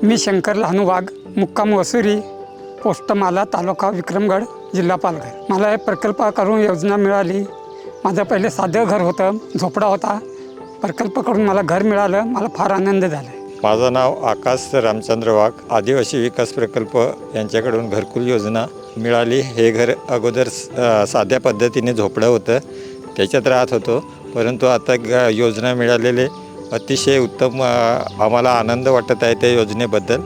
मी शंकर लहानू वाघ, मुक्काम वसुरी, पोस्ट माला, तालुका विक्रमगड, जिल्हा पालघर. मला हे प्रकल्प करून योजना मिळाली. माझं पहिले साधं घर होतं, झोपडा होता. प्रकल्प करून मला घर मिळालं. मला फार आनंद झाला. माझं नाव आकाश रामचंद्र वाघ. आदिवासी विकास प्रकल्प यांच्याकडून घरकुल योजना मिळाली. हे घर अगोदर साध्या पद्धतीने झोपडं होतं, त्याच्यात राहत होतो. परंतु आता योजना मिळालेले अतिशय उत्तम, आम्हाला आनंद वाटत आहे त्या योजनेबद्दल.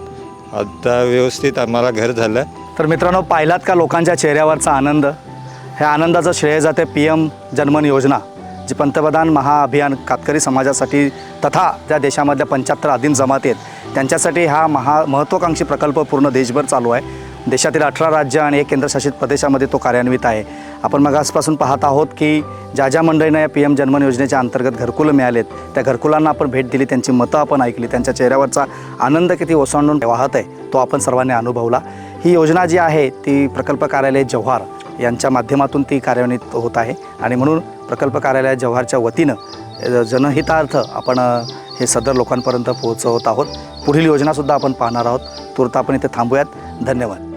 आता व्यवस्थित आम्हाला घर झालं. तर मित्रांनो, पाहिलात का लोकांच्या चेहऱ्यावरचा आनंद? ह्या आनंदाचं श्रेय जाते PM जनमन योजना, जी पंतप्रधान महाअभियान कातकरी समाजासाठी तथा ज्या देशामधल्या 75 आदिम जमाती आहेत त्यांच्यासाठी हा महत्त्वाकांक्षी प्रकल्प पूर्ण देशभर चालू आहे. देशातील 18 राज्य आणि 1 केंद्रशासित प्रदेशामध्ये तो कार्यान्वित आहे. आपण मगासपासून पाहत आहोत की ज्या मंडळींना या PM जनमन योजनेच्या अंतर्गत घरकुलं मिळालेत, त्या घरकुलांना आपण भेट दिली, त्यांची मतं आपण ऐकली, त्यांच्या चेहऱ्यावरचा आनंद किती ओसंडून वाहत आहे तो आपण सर्वांनी अनुभवला. ही योजना जी आहे ती प्रकल्प कार्यालय जव्हार यांच्या माध्यमातून ती कार्यान्वित होत आहे आणि म्हणून प्रकल्प कार्यालय जव्हारच्या वतीनं जनहितार्थ आपण हे सदर लोकांपर्यंत पोहोचवत आहोत. पुढील योजनासुद्धा आपण पाहणार आहोत. तूर्त आपण इथे थांबूयात. धन्यवाद.